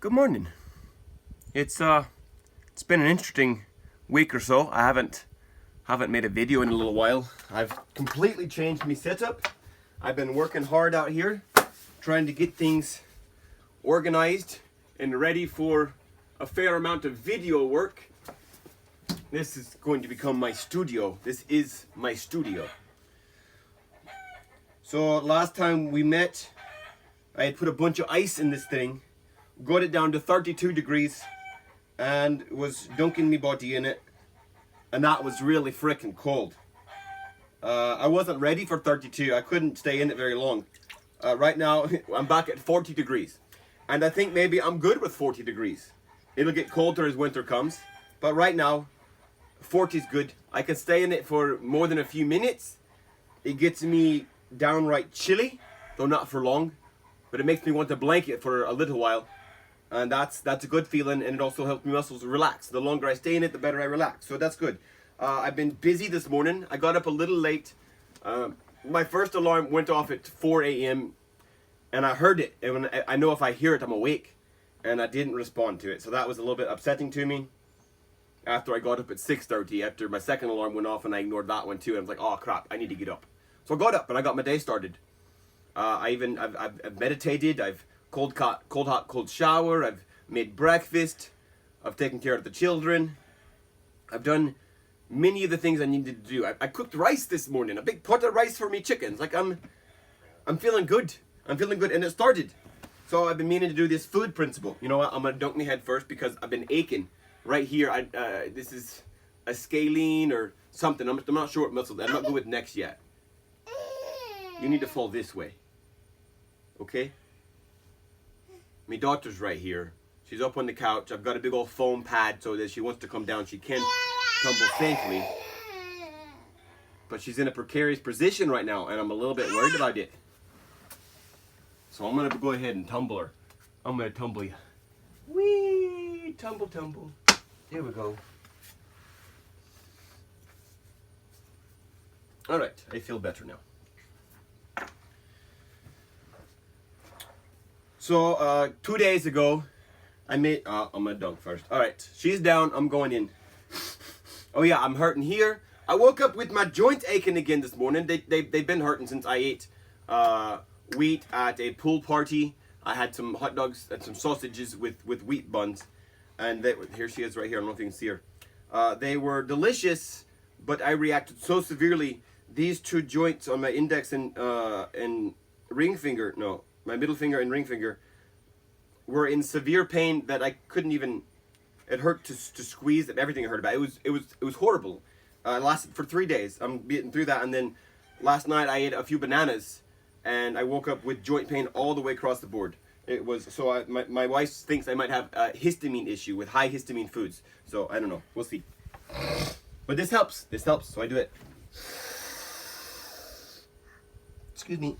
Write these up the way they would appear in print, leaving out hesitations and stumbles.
Good morning. It's been an interesting week or so. I haven't made a video in a little while. I've completely changed my setup. I've been working hard out here, trying to get things organized and ready for a fair amount of video work. This is going to become my studio. This is my studio. So last time we met, I had put a bunch of ice in this thing, got it down to 32 degrees, and was dunking my body in it, and that was really freaking cold. I wasn't ready for 32. I couldn't stay in it very long. Right now, I'm back at 40 degrees, and I think maybe I'm good with 40 degrees. It'll get colder as winter comes, but right now, 40 is good. I can stay in it for more than a few minutes. It gets me downright chilly, though not for long, but it makes me want to blanket for a little while. And that's a good feeling, and it also helps my muscles relax. The longer I stay in it, the better I relax. So that's good. I've been busy this morning. I got up a little late. My first alarm went off at 4 a.m. and I heard it. And I know if I hear it, I'm awake. And I didn't respond to it. So that was a little bit upsetting to me. After I got up at 6:30, after my second alarm went off, and I ignored that one too. And I was like, oh crap, I need to get up. So I got up and I got my day started. I've meditated. I've cold hot, cold shower. I've made breakfast. I've taken care of the children. I've done many of the things I needed to do. I cooked rice this morning, a big pot of rice for me chickens. Like I'm feeling good. I'm feeling good, and it started. So I've been meaning to do this food principle. You know what? I'm gonna dunk my head first because I've been aching right here. This is a scalene or something. I'm not sure what muscle. I'm not good with necks yet. You need to fall this way. Okay? My daughter's right here. She's up on the couch. I've got a big old foam pad so that she wants to come down, she can tumble safely. But she's in a precarious position right now, and I'm a little bit worried about it. So I'm going to go ahead and tumble her. I'm going to tumble you. Whee! Tumble, tumble. There we go. Alright, I feel better now. So, 2 days ago, I'm gonna dunk first. Alright, she's down, I'm going in. Oh yeah, I'm hurting here. I woke up with my joint aching again this morning. They've been hurting since I ate wheat at a pool party. I had some hot dogs and some sausages with wheat buns. And here she is right here, I don't know if you can see her. They were delicious, but I reacted so severely. These two joints on my index and ring finger, no, my middle finger and ring finger, were in severe pain that I couldn't even. It hurt to squeeze. Everything hurt about it. It was horrible. It lasted for 3 days. I'm getting through that, and then last night I ate a few bananas, and I woke up with joint pain all the way across the board. It was so. My wife thinks I might have a histamine issue with high histamine foods. So I don't know. We'll see. But this helps. This helps. So I do it. Excuse me.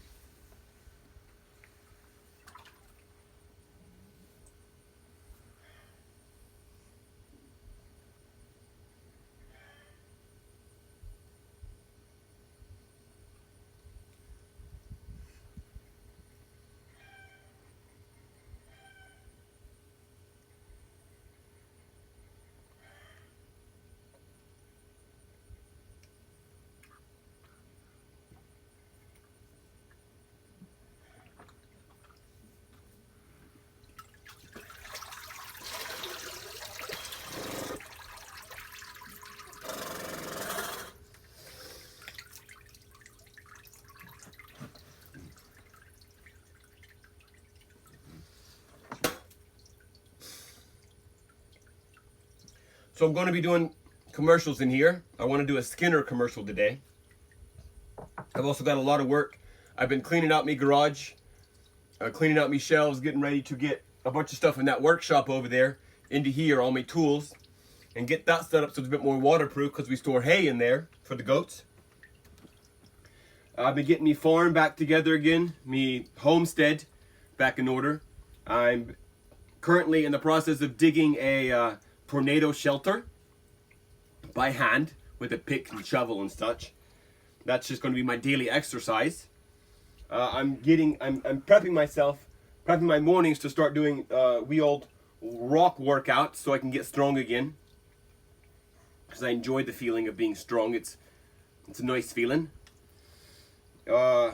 So I'm going to be doing commercials in here. I want to do a Skinner commercial today. I've also got a lot of work. I've been cleaning out my garage, cleaning out my shelves, getting ready to get a bunch of stuff in that workshop over there into here, all my tools, and get that set up so it's a bit more waterproof because we store hay in there for the goats. I've been getting me farm back together again, me homestead back in order. I'm currently in the process of digging a tornado shelter by hand with a pick and shovel and such. That's just going to be my daily exercise. I'm prepping myself prepping my mornings to start doing wee old rock workouts so I can get strong again. Because I enjoy the feeling of being strong. It's a nice feeling. I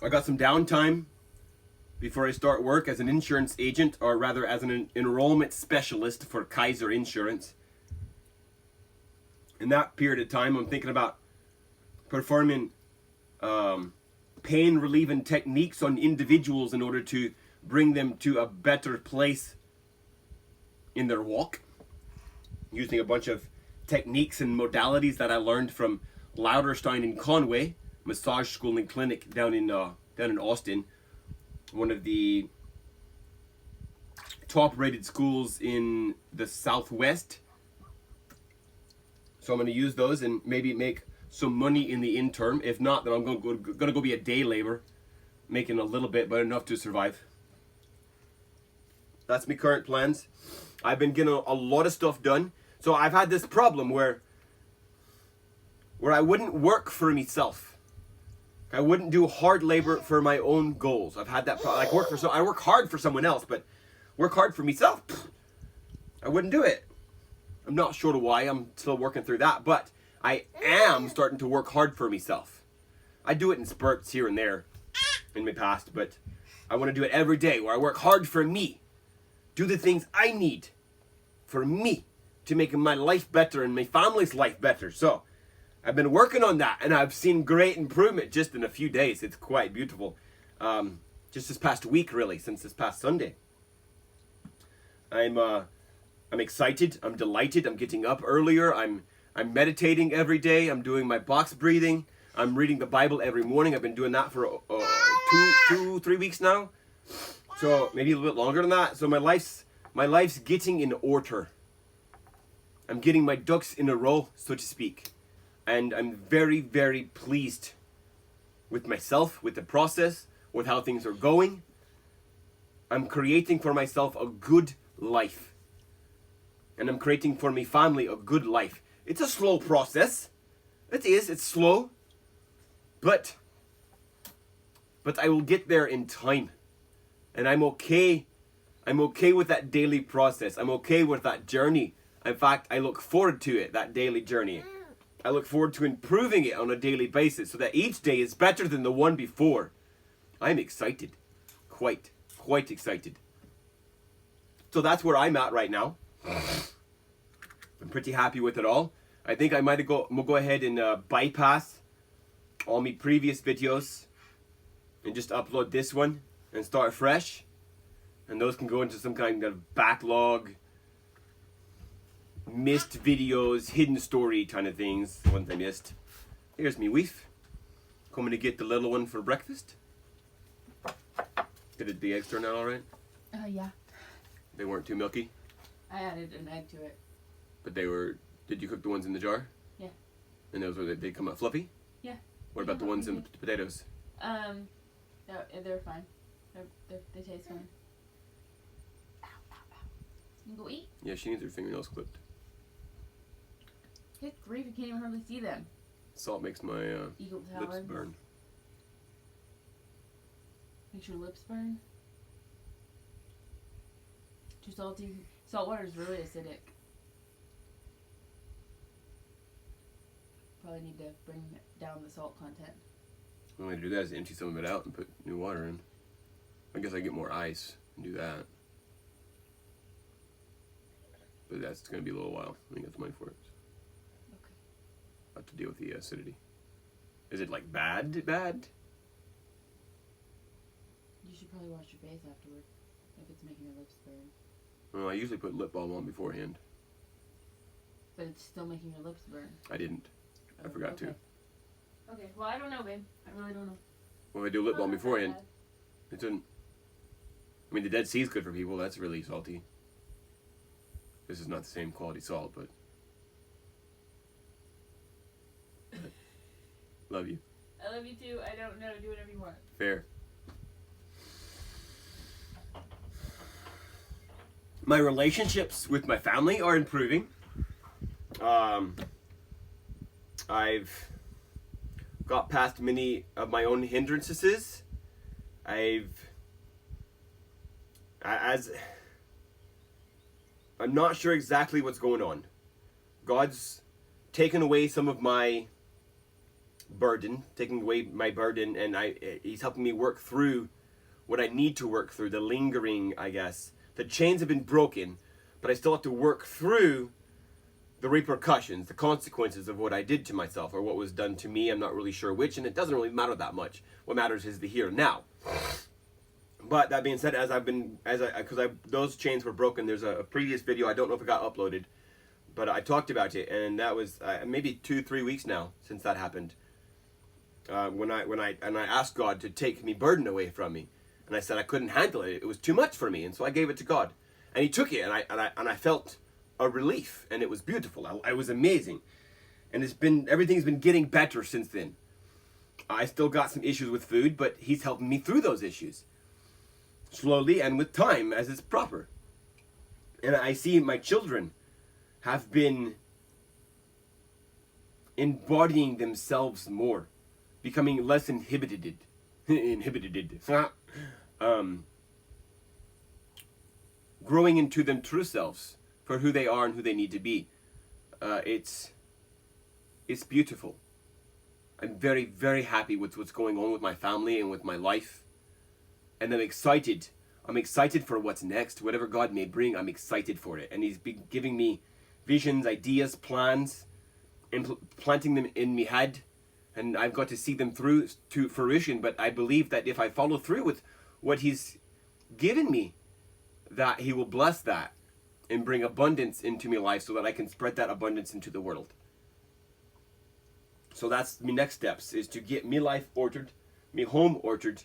got some downtime before I start work as an insurance agent, or rather as an enrollment specialist for Kaiser Insurance. In that period of time, I'm thinking about performing pain relieving techniques on individuals in order to bring them to a better place in their walk, using a bunch of techniques and modalities that I learned from Lauderstein in Conway massage school and clinic down in Austin, one of the top rated schools in the Southwest. So I'm going to use those and maybe make some money in the interim. If not, then I'm going to go be a day laborer, making a little bit, but enough to survive. That's my current plans. I've been getting a lot of stuff done. So I've had this problem where I wouldn't work for myself. I wouldn't do hard labor for my own goals. I've had that problem. I work hard for someone else, but work hard for myself, I wouldn't do it. I'm not sure why. I'm still working through that, but I am starting to work hard for myself. I do it in spurts here and there in my past, but I want to do it every day where I work hard for me. Do the things I need for me to make my life better and my family's life better. So I've been working on that, and I've seen great improvement just in a few days. It's quite beautiful. Just this past week, really, since this past Sunday. I'm excited. I'm delighted. I'm getting up earlier. I'm meditating every day. I'm doing my box breathing. I'm reading the Bible every morning. I've been doing that for 3 weeks now. So maybe a little bit longer than that. So my life's getting in order. I'm getting my ducks in a row, so to speak. And I'm very, very pleased with myself, with the process, with how things are going. I'm creating for myself a good life. And I'm creating for my family a good life. It's a slow process. It is. It's slow. But I will get there in time. And I'm okay. I'm okay with that daily process. I'm okay with that journey. In fact, I look forward to it, that daily journey. I look forward to improving it on a daily basis so that each day is better than the one before. I'm excited. Quite excited. So that's where I'm at right now. I'm pretty happy with it all. I think I'm gonna go ahead and bypass all my previous videos and just upload this one and start fresh. And those can go into some kind of backlog, missed videos, hidden story kind of things, the ones I missed. Here's me wife, coming to get the little one for breakfast. Did the eggs turn out alright? Yeah. They weren't too milky? I added an egg to it. But they were, did you cook the ones in the jar? Yeah. And those were, they come out fluffy? Yeah. What about the ones in the potatoes? They're fine. They taste fine. Ow, ow, ow. You can go eat. Yeah, she needs her fingernails clipped. Good grief, you can't even hardly see them. Salt makes my lips burn. Makes your lips burn? Too salty? Salt water is really acidic. Probably need to bring down the salt content. The only way to do that is empty some of it out and put new water in. I guess I get more ice and do that. But that's going to be a little while. I think that's money for it. Okay. I have to deal with the acidity. Is it like bad? Bad? You should probably wash your face afterward if it's making your lips burn. Well, I usually put lip balm on beforehand. But it's still making your lips burn. I didn't. I forgot to. Okay, well, I don't know, babe. I really don't know. Well, if I do lip balm beforehand, it didn't. I mean, the Dead Sea is good for people. That's really salty. This is not the same quality salt, but love you. I love you too. I don't know. Do whatever you want. Fair. My relationships with my family are improving. I've got past many of my own hindrances. I'm not sure exactly what's going on. God's taken away some of my burden, and He's helping me work through what I need to work through, the lingering, I guess. The chains have been broken, but I still have to work through the repercussions, the consequences of what I did to myself, or what was done to me. I'm not really sure which, and it doesn't really matter that much. What matters is the here and now. But that being said, because those chains were broken, there's a previous video, I don't know if it got uploaded, but I talked about it, and that was maybe 2-3 weeks now since that happened. When I asked God to take me burden away from me, and I said I couldn't handle it; it was too much for me, and so I gave it to God, and He took it, and I felt a relief, and it was beautiful. It was amazing, and everything's been getting better since then. I still got some issues with food, but He's helping me through those issues, slowly and with time as it's proper. And I see my children have been embodying themselves more, becoming less inhibited, growing into them true selves for who they are and who they need to be. It's beautiful. I'm very, very happy with what's going on with my family and with my life. And I'm excited. I'm excited for what's next. Whatever God may bring, I'm excited for it. And He's been giving me visions, ideas, plans, planting them in my head. And I've got to see them through to fruition. But I believe that if I follow through with what He's given me, that He will bless that and bring abundance into my life so that I can spread that abundance into the world. So that's my next steps, is to get me life ordered, me home ordered.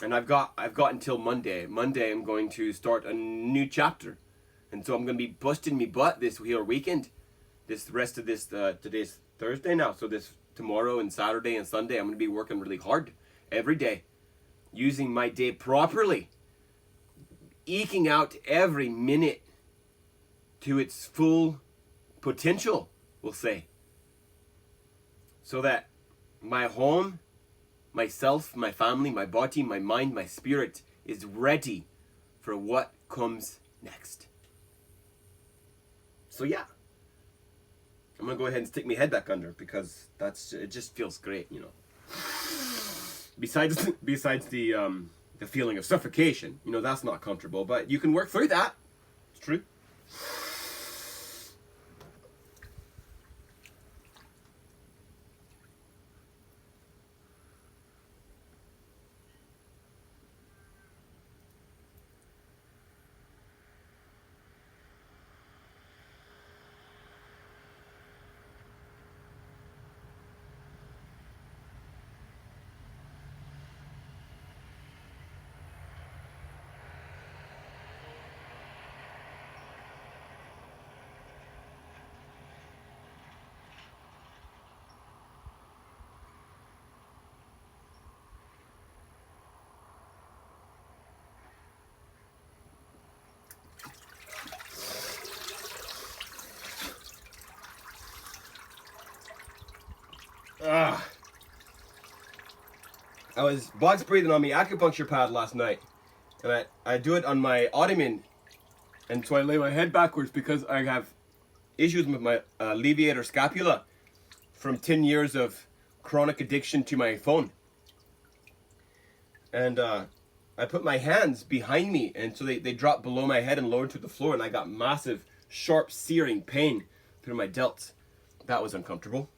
And I've got until Monday. Monday I'm going to start a new chapter. And so I'm going to be busting me butt this here weekend. This rest of this, today's Thursday now. So this tomorrow and Saturday and Sunday, I'm going to be working really hard every day. Using my day properly. Eking out every minute to its full potential, we'll say. So that my home, myself, my family, my body, my mind, my spirit is ready for what comes next. So yeah, I'm gonna go ahead and stick my head back under, because it just feels great, you know. Besides the feeling of suffocation, you know, that's not comfortable, but you can work through that. It's true. I was box breathing on my acupuncture pad last night, and I do it on my ottoman, and so I lay my head backwards because I have issues with my levator scapula from 10 years of chronic addiction to my phone. And I put my hands behind me, and so they drop below my head and lower to the floor, and I got massive, sharp, searing pain through my delts. That was uncomfortable.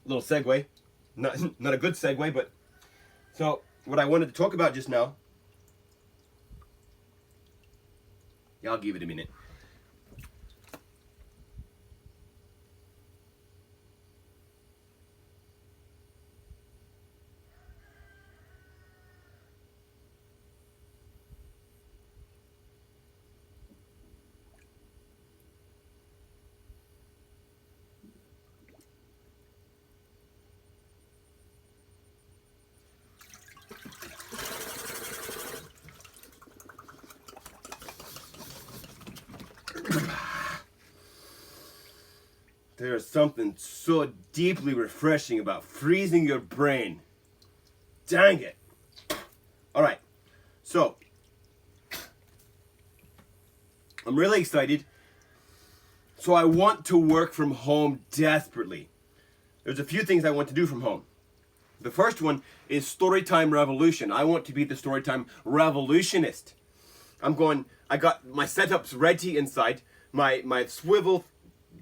Little segue. Not a good segue, but so what I wanted to talk about just now. Yeah, I'll give it a minute. There's something so deeply refreshing about freezing your brain. Dang it. All right. So, I'm really excited. So I want to work from home desperately. There's a few things I want to do from home. The first one is Storytime Revolution. I want to be the Storytime revolutionist. I got my setups ready inside. My swivel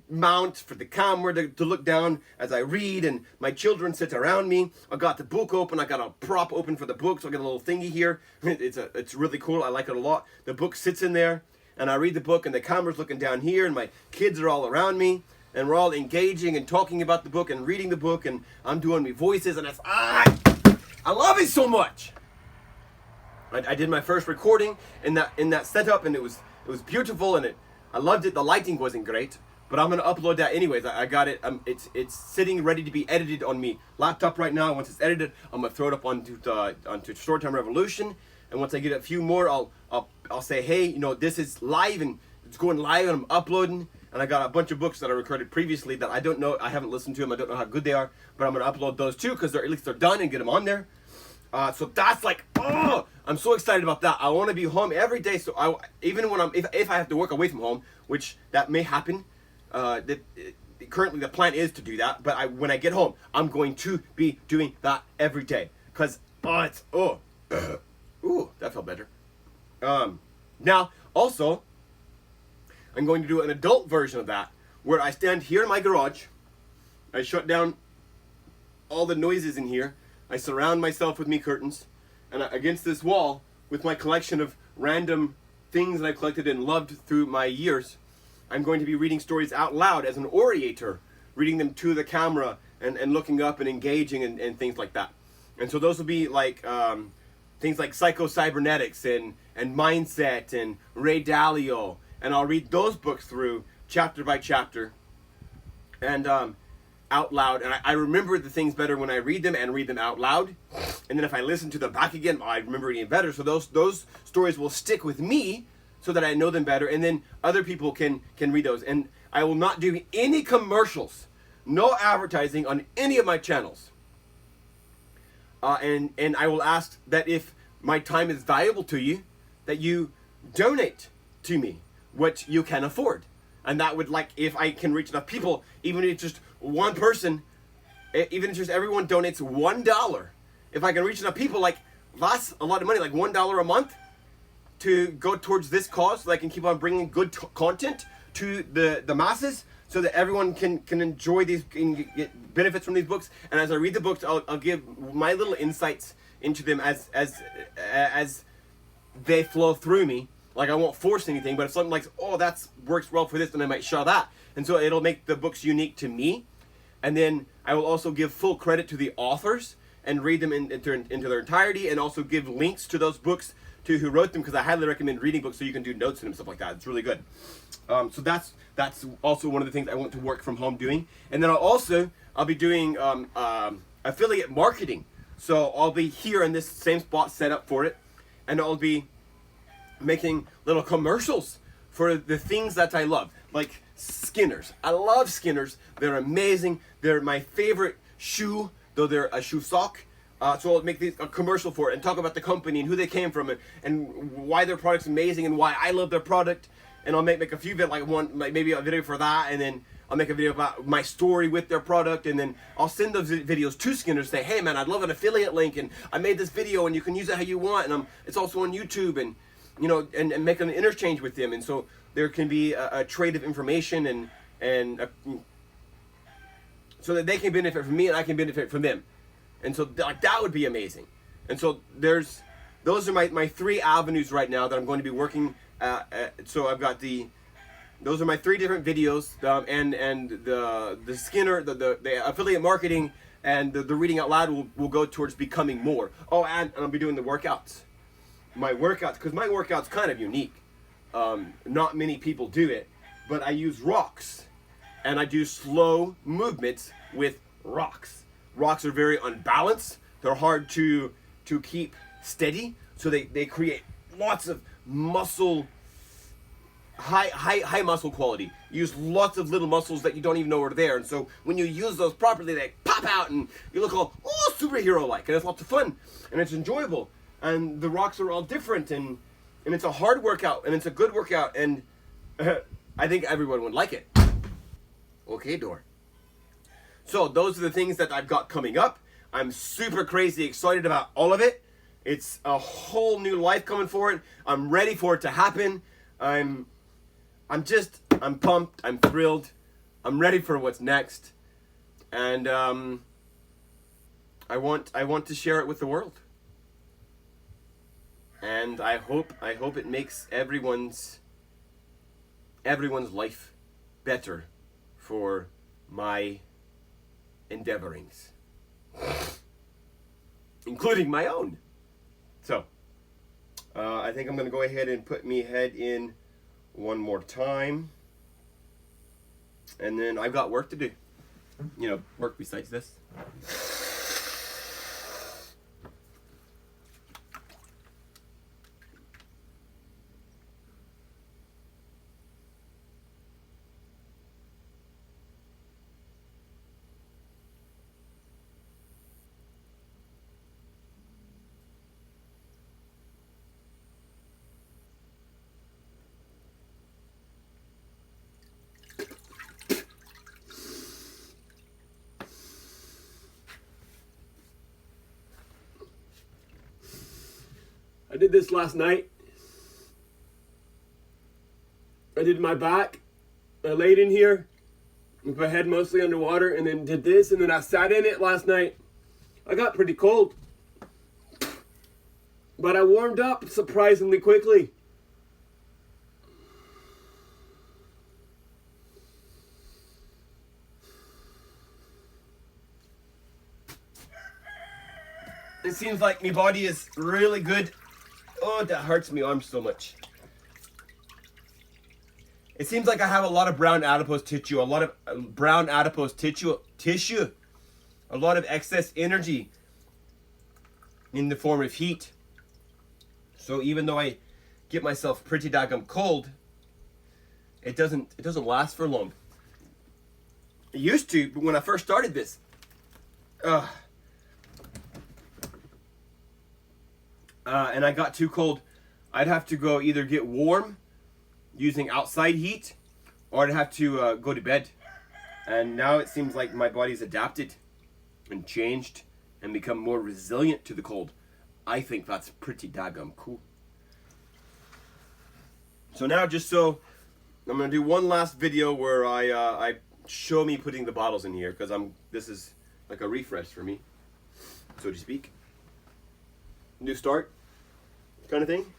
mount for the camera to look down as I read, and my children sit around me. I got the book open. I got a prop open for the book, so I got a little thingy here. It's really cool. I like it a lot. The book sits in there, and I read the book, and the camera's looking down here, and my kids are all around me, and we're all engaging and talking about the book and reading the book, and I'm doing my voices, and I love it so much. I did my first recording in that setup, and it was beautiful, and I loved it. The lighting wasn't great, but I'm gonna upload that anyways. I got it. It's sitting ready to be edited on me laptop right now. Once it's edited, I'm gonna throw it up onto Storytime Revolution, and once I get a few more, I'll say, hey, you know, this is live and it's going live, and I'm uploading. And I got a bunch of books that I recorded previously that I don't know. I haven't listened to them. I don't know how good they are, but I'm gonna upload those too because at least they're done and get them on there. So that's like, oh, I'm so excited about that. I want to be home every day. So even when if I have to work away from home, which that may happen. Currently the plan is to do that, but when I get home, I'm going to be doing that every day. Cause ooh, that felt better. Now also, I'm going to do an adult version of that, where I stand here in my garage, I shut down all the noises in here, I surround myself with me curtains, and against this wall, with my collection of random things that I've collected and loved through my years, I'm going to be reading stories out loud as an orator, reading them to the camera and looking up and engaging and things like that. And so those will be like things like psycho-cybernetics and mindset and Ray Dalio. And I'll read those books through chapter by chapter and out loud. And I remember the things better when I read them and read them out loud. And then if I listen to them back again, I remember it even better. So those stories will stick with me so that I know them better. And then other people can read those. And I will not do any commercials, no advertising on any of my channels. And I will ask that if my time is valuable to you, that you donate to me what you can afford. And that would, like, if I can reach enough people, even if it's just one person, even if just everyone donates $1, if I can reach enough people, like, that's a lot of money, like $1 a month to go towards this cause, so that I can keep on bringing good content to the masses, so that everyone can enjoy these, can get benefits from these books. And as I read the books, I'll give my little insights into them as they flow through me. Like, I won't force anything, but if something like, oh, that works well for this, then I might show that. And so it'll make the books unique to me. And then I will also give full credit to the authors and read them into their entirety, and also give links to those books to who wrote them, because I highly recommend reading books so you can do notes and stuff like that. It's really good. So that's also one of the things I want to work from home doing. And then I'll be doing affiliate marketing. So I'll be here in this same spot set up for it, and I'll be making little commercials for the things that I love, like Skinners. I love Skinners. They're amazing. They're my favorite shoe, though they're a shoe sock. So I'll make a commercial for it and talk about the company and who they came from and why their product's amazing and why I love their product. And I'll make a few maybe a video for that, and then I'll make a video about my story with their product, and then I'll send those videos to Skinners, say, hey man, I'd love an affiliate link, and I made this video and you can use it how you want, and it's also on YouTube, and you know, and make an interchange with them. And so there can be a trade of information and so that they can benefit from me and I can benefit from them. And so like that would be amazing. And so those are my three avenues right now that I'm going to be working. So I've got those are my three different videos, and the Skinner, the affiliate marketing, and the reading out loud will go towards becoming more. Oh, and I'll be doing the workouts. My workouts, because my workout's kind of unique. Not many people do it, but I use rocks, and I do slow movements with rocks. Rocks are very unbalanced. They're hard to keep steady, so they create lots of muscle high muscle quality. You use lots of little muscles that you don't even know are there, and so when you use those properly, they pop out, and you look all superhero-like, and it's lots of fun, and it's enjoyable, and the rocks are all different, and it's a hard workout, and it's a good workout, and I think everyone would like it. Okay, Dor. So those are the things that I've got coming up. I'm super crazy excited about all of it. It's a whole new life coming for it. I'm ready for it to happen. I'm pumped. I'm thrilled. I'm ready for what's next, and I want to share it with the world. And I hope it makes everyone's life better for my endeavorings, including my own. So, I think I'm going to go ahead and put me head in one more time. And then I've got work to do. You know, work besides this. I did this last night. I did my back. I laid in here with my head mostly underwater, and then did this, and then I sat in it last night. I got pretty cold, but I warmed up surprisingly quickly. It seems like my body is really good. Oh, that hurts my arm so much. It seems like I have a lot of brown adipose tissue, a lot of a lot of excess energy in the form of heat. So even though I get myself pretty daggum cold, it doesn't last for long. It used to, but when I first started this, and I got too cold, I'd have to go either get warm using outside heat, or I'd have to go to bed. And now it seems like my body's adapted and changed and become more resilient to the cold. I think that's pretty daggum cool. So now, I'm gonna do one last video where I show me putting the bottles in here, because this is like a refresh for me, so to speak. New start kind of thing.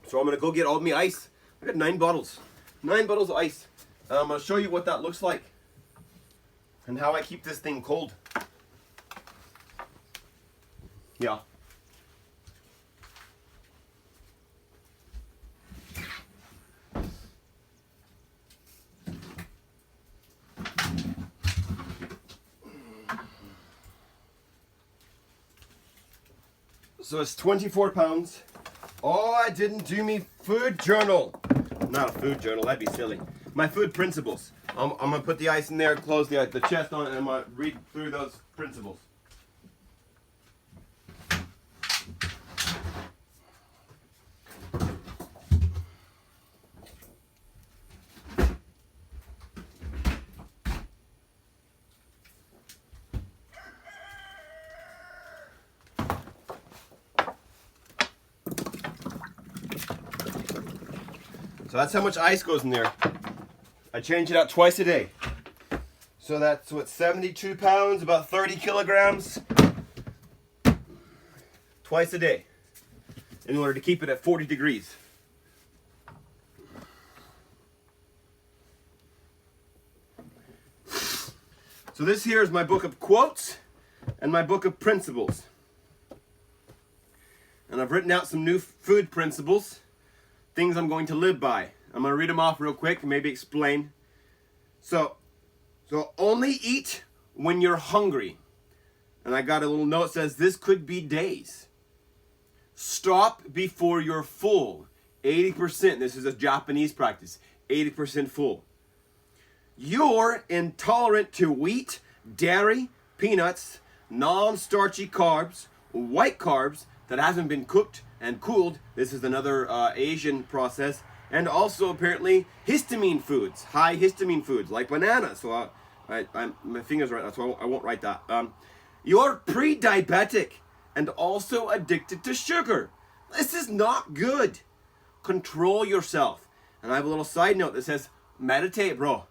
So I'm gonna go get all my ice. I got 9 bottles of ice. I'm gonna show you what that looks like and how I keep this thing cold. Yeah. So it's 24 pounds. Oh, I didn't do me food journal. Not a food journal, that'd be silly. My food principles. I'm gonna put the ice in there, close the chest on it, and I'm gonna read through those principles. So that's how much ice goes in there. I change it out twice a day. So that's what, 72 pounds, about 30 kilograms. Twice a day, in order to keep it at 40 degrees. So this here is my book of quotes and my book of principles. And I've written out some new food principles. Things I'm going to live by. I'm going to read them off real quick and maybe explain. So only eat when you're hungry. And I got a little note that says this could be days. Stop before you're full 80%, this is a Japanese practice, 80% full. You're intolerant to wheat, dairy, peanuts, non-starchy carbs, white carbs that hasn't been cooked and cooled. This is another Asian process. And also apparently histamine foods, high histamine foods like bananas. So my fingers are right, so I won't write that. You're pre-diabetic and also addicted to sugar. This is not good. Control yourself. And I have a little side note that says, meditate, bro.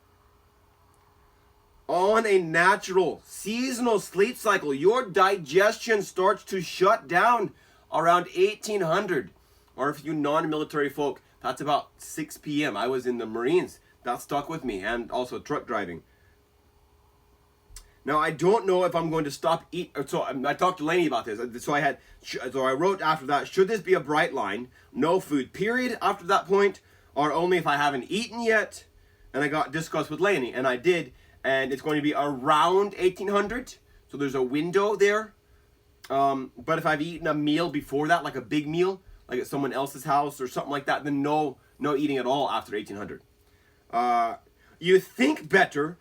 On a natural, seasonal sleep cycle, your digestion starts to shut down around 1800. Or if you non-military folk, that's about 6 p.m. I was in the Marines. That stuck with me, and also truck driving. Now, I don't know if I'm going to stop eating. So I talked to Lainey about this. So I wrote after that, should this be a bright line? No food, period, after that point, or only if I haven't eaten yet? And I got discussed with Lainey, and I did. And it's going to be around 1800. So there's a window there. But if I've eaten a meal before that, like a big meal, like at someone else's house or something like that, then no eating at all after 1800. You think better,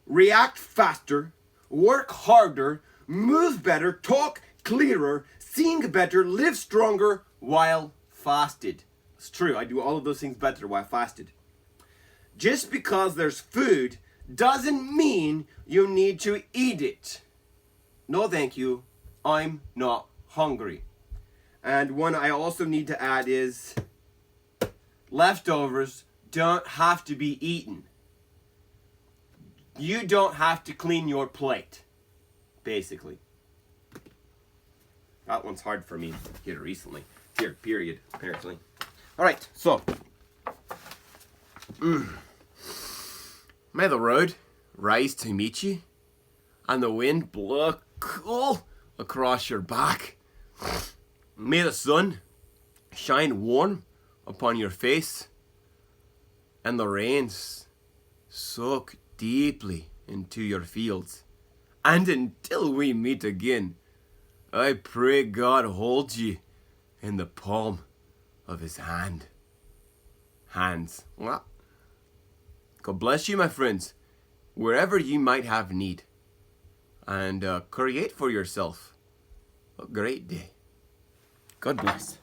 react faster, work harder, move better, talk clearer, sing better, live stronger while fasted. It's true, I do all of those things better while fasted. Just because there's food doesn't mean you need to eat it. No thank you, I'm not hungry. And one I also need to add is leftovers don't have to be eaten. You don't have to clean your plate, basically. That one's hard for me here recently. Here, period, apparently. All right, so. May the road rise to meet you, and the wind blow cool across your back. May the sun shine warm upon your face, and the rains soak deeply into your fields. And until we meet again, I pray God holds you in the palm of his hands. Well, God bless you, my friends, wherever you might have need. And create for yourself a great day. God bless.